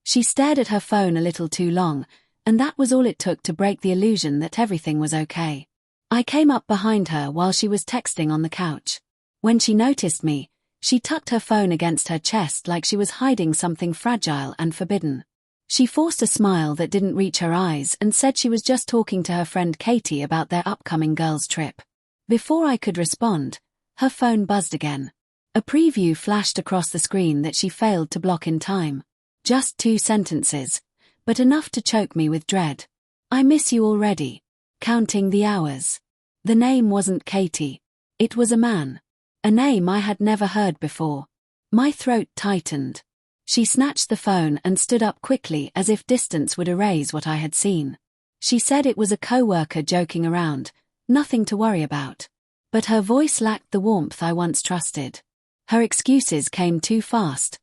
She stared at her phone a little too long, and that was all it took to break the illusion that everything was okay. I came up behind her while she was texting on the couch. When she noticed me, she tucked her phone against her chest like she was hiding something fragile and forbidden. She forced a smile that didn't reach her eyes and said she was just talking to her friend Katie about their upcoming girls' trip. Before I could respond, her phone buzzed again. A preview flashed across the screen that she failed to block in time. Just 2 sentences, but enough to choke me with dread. I miss you already. Counting the hours. The name wasn't Katie. It was a man. A name I had never heard before. My throat tightened. She snatched the phone and stood up quickly as if distance would erase what I had seen. She said it was a co-worker joking around, nothing to worry about. But her voice lacked the warmth I once trusted. Her excuses came too fast,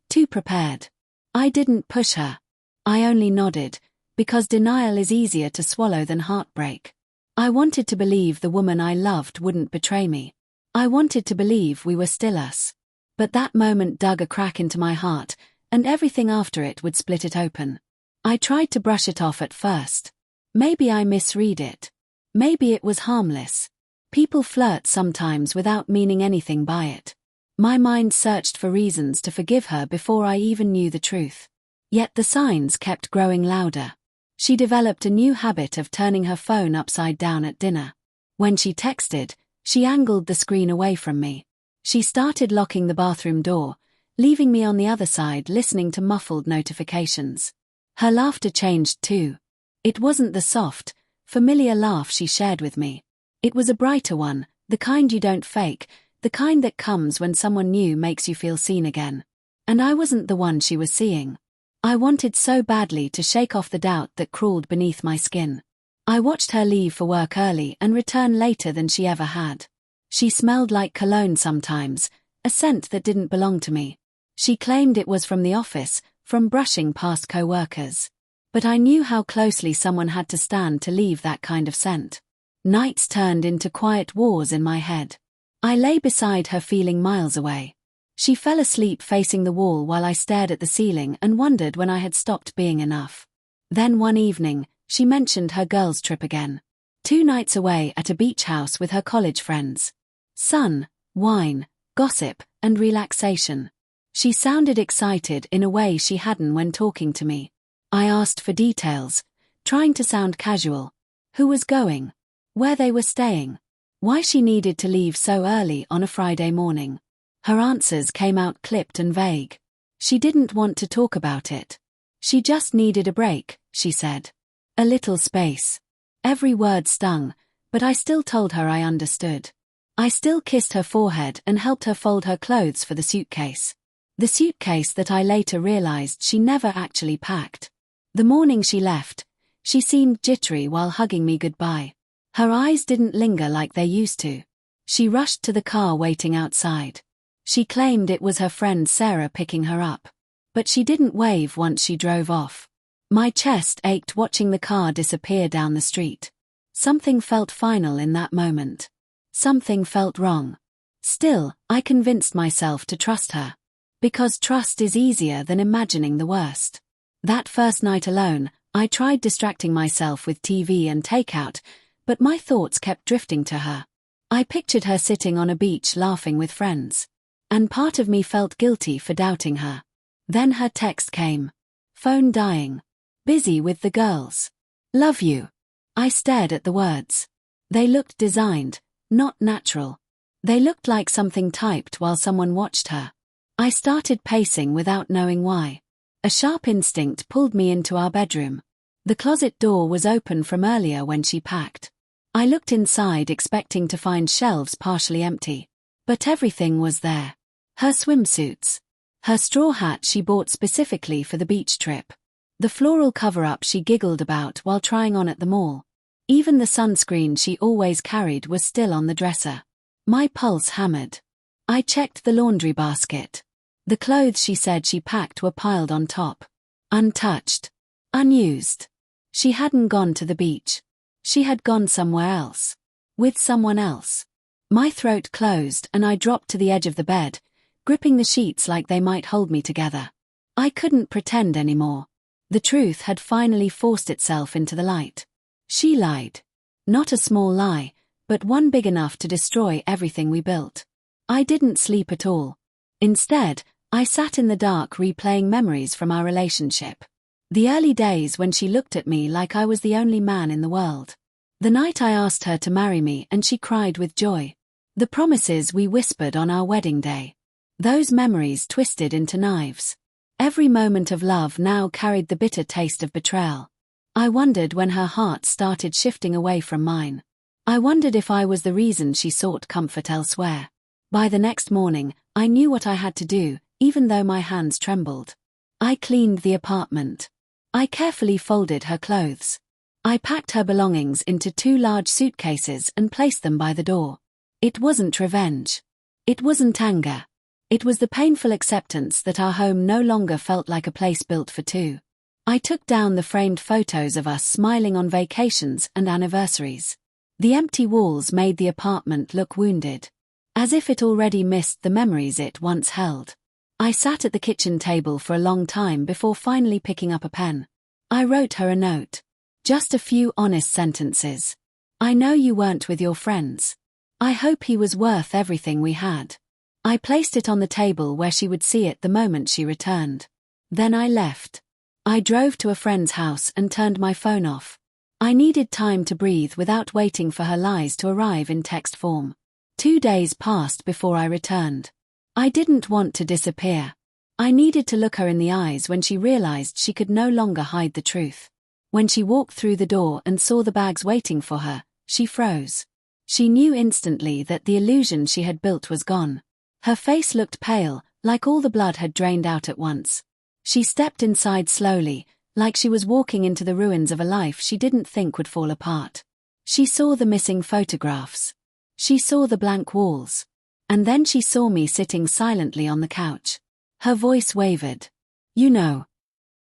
too prepared. I didn't push her. I only nodded, because denial is easier to swallow than heartbreak. I wanted to believe the woman I loved wouldn't betray me. I wanted to believe we were still us. But that moment dug a crack into my heart, and everything after it would split it open. I tried to brush it off at first. Maybe I misread it. Maybe it was harmless. People flirt sometimes without meaning anything by it. My mind searched for reasons to forgive her before I even knew the truth. Yet the signs kept growing louder. She developed a new habit of turning her phone upside down at dinner. When she texted, she angled the screen away from me. She started locking the bathroom door, leaving me on the other side listening to muffled notifications. Her laughter changed too. It wasn't the soft, familiar laugh she shared with me. It was a brighter one, the kind you don't fake, the kind that comes when someone new makes you feel seen again. And I wasn't the one she was seeing. I wanted so badly to shake off the doubt that crawled beneath my skin. I watched her leave for work early and return later than she ever had. She smelled like cologne sometimes, a scent that didn't belong to me. She claimed it was from the office, from brushing past co-workers. But I knew how closely someone had to stand to leave that kind of scent. Nights turned into quiet wars in my head. I lay beside her feeling miles away. She fell asleep facing the wall while I stared at the ceiling and wondered when I had stopped being enough. Then one evening, she mentioned her girls' trip again. 2 nights away at a beach house with her college friends. Sun, wine, gossip, and relaxation. She sounded excited in a way she hadn't when talking to me. I asked for details, trying to sound casual. Who was going? Where they were staying? Why she needed to leave so early on a Friday morning. Her answers came out clipped and vague. She didn't want to talk about it. She just needed a break, she said. A little space. Every word stung, but I still told her I understood. I still kissed her forehead and helped her fold her clothes for the suitcase. The suitcase that I later realized she never actually packed. The morning she left, she seemed jittery while hugging me goodbye. Her eyes didn't linger like they used to. She rushed to the car waiting outside. She claimed it was her friend Sarah picking her up. But she didn't wave once she drove off. My chest ached watching the car disappear down the street. Something felt final in that moment. Something felt wrong. Still, I convinced myself to trust her. Because trust is easier than imagining the worst. That first night alone, I tried distracting myself with TV and takeout, but my thoughts kept drifting to her. I pictured her sitting on a beach laughing with friends. And part of me felt guilty for doubting her. Then her text came. Phone dying. Busy with the girls. Love you. I stared at the words. They looked designed, not natural. They looked like something typed while someone watched her. I started pacing without knowing why. A sharp instinct pulled me into our bedroom. The closet door was open from earlier when she packed. I looked inside expecting to find shelves partially empty. But everything was there. Her swimsuits. Her straw hat she bought specifically for the beach trip. The floral cover-up she giggled about while trying on at the mall. Even the sunscreen she always carried was still on the dresser. My pulse hammered. I checked the laundry basket. The clothes she said she packed were piled on top. Untouched. Unused. She hadn't gone to the beach. She had gone somewhere else. With someone else. My throat closed and I dropped to the edge of the bed, gripping the sheets like they might hold me together. I couldn't pretend anymore. The truth had finally forced itself into the light. She lied. Not a small lie, but one big enough to destroy everything we built. I didn't sleep at all. Instead, I sat in the dark replaying memories from our relationship. The early days when she looked at me like I was the only man in the world. The night I asked her to marry me and she cried with joy. The promises we whispered on our wedding day. Those memories twisted into knives. Every moment of love now carried the bitter taste of betrayal. I wondered when her heart started shifting away from mine. I wondered if I was the reason she sought comfort elsewhere. By the next morning, I knew what I had to do, even though my hands trembled. I cleaned the apartment. I carefully folded her clothes. I packed her belongings into 2 large suitcases and placed them by the door. It wasn't revenge. It wasn't anger. It was the painful acceptance that our home no longer felt like a place built for two. I took down the framed photos of us smiling on vacations and anniversaries. The empty walls made the apartment look wounded, as if it already missed the memories it once held. I sat at the kitchen table for a long time before finally picking up a pen. I wrote her a note. Just a few honest sentences. I know you weren't with your friends. I hope he was worth everything we had. I placed it on the table where she would see it the moment she returned. Then I left. I drove to a friend's house and turned my phone off. I needed time to breathe without waiting for her lies to arrive in text form. 2 days passed before I returned. I didn't want to disappear. I needed to look her in the eyes when she realized she could no longer hide the truth. When she walked through the door and saw the bags waiting for her, she froze. She knew instantly that the illusion she had built was gone. Her face looked pale, like all the blood had drained out at once. She stepped inside slowly, like she was walking into the ruins of a life she didn't think would fall apart. She saw the missing photographs. She saw the blank walls. And then she saw me sitting silently on the couch. Her voice wavered. "You know."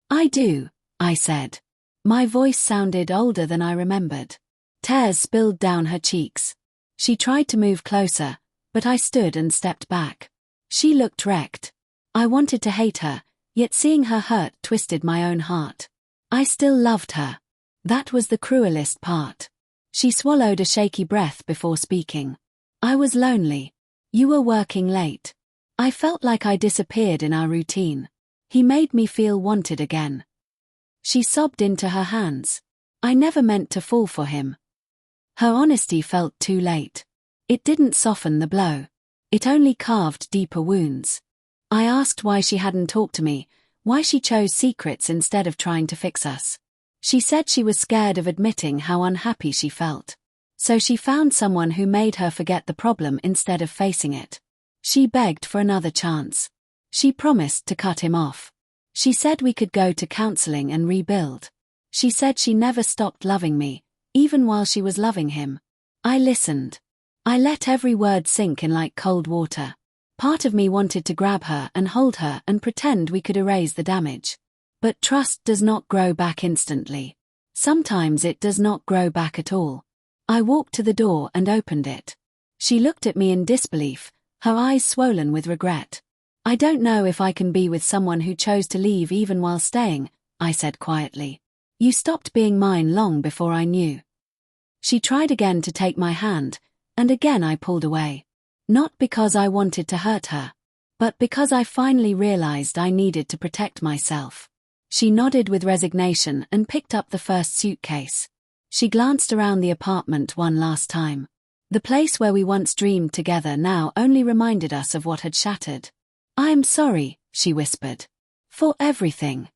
"I do," I said. My voice sounded older than I remembered. Tears spilled down her cheeks. She tried to move closer, but I stood and stepped back. She looked wrecked. I wanted to hate her, yet seeing her hurt twisted my own heart. I still loved her. That was the cruelest part. She swallowed a shaky breath before speaking. "I was lonely. You were working late. I felt like I disappeared in our routine. He made me feel wanted again." She sobbed into her hands. "I never meant to fall for him." Her honesty felt too late. It didn't soften the blow. It only carved deeper wounds. I asked why she hadn't talked to me, why she chose secrets instead of trying to fix us. She said she was scared of admitting how unhappy she felt. So she found someone who made her forget the problem instead of facing it. She begged for another chance. She promised to cut him off. She said we could go to counseling and rebuild. She said she never stopped loving me, even while she was loving him. I listened. I let every word sink in like cold water. Part of me wanted to grab her and hold her and pretend we could erase the damage. But trust does not grow back instantly. Sometimes it does not grow back at all. I walked to the door and opened it. She looked at me in disbelief, her eyes swollen with regret. "I don't know if I can be with someone who chose to leave even while staying," I said quietly. "You stopped being mine long before I knew." She tried again to take my hand, and again I pulled away. Not because I wanted to hurt her, but because I finally realized I needed to protect myself. She nodded with resignation and picked up the first suitcase. She glanced around the apartment one last time. The place where we once dreamed together now only reminded us of what had shattered. "I'm sorry," she whispered. "For everything."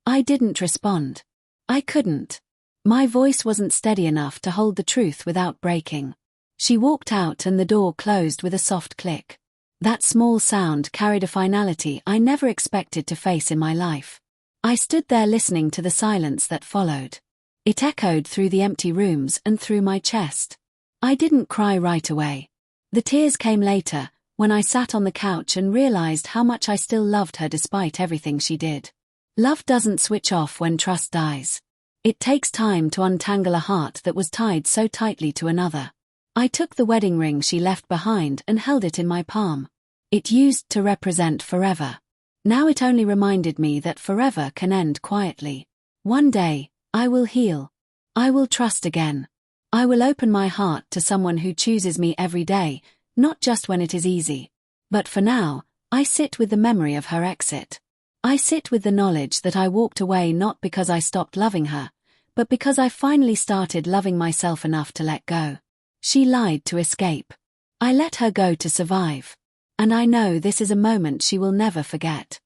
I didn't respond. I couldn't. My voice wasn't steady enough to hold the truth without breaking. She walked out and the door closed with a soft click. That small sound carried a finality I never expected to face in my life. I stood there listening to the silence that followed. It echoed through the empty rooms and through my chest. I didn't cry right away. The tears came later, when I sat on the couch and realized how much I still loved her despite everything she did. Love doesn't switch off when trust dies. It takes time to untangle a heart that was tied so tightly to another. I took the wedding ring she left behind and held it in my palm. It used to represent forever. Now it only reminded me that forever can end quietly. One day, I will heal. I will trust again. I will open my heart to someone who chooses me every day, not just when it is easy. But for now, I sit with the memory of her exit. I sit with the knowledge that I walked away not because I stopped loving her, but because I finally started loving myself enough to let go. She lied to escape. I let her go to survive. And I know this is a moment she will never forget.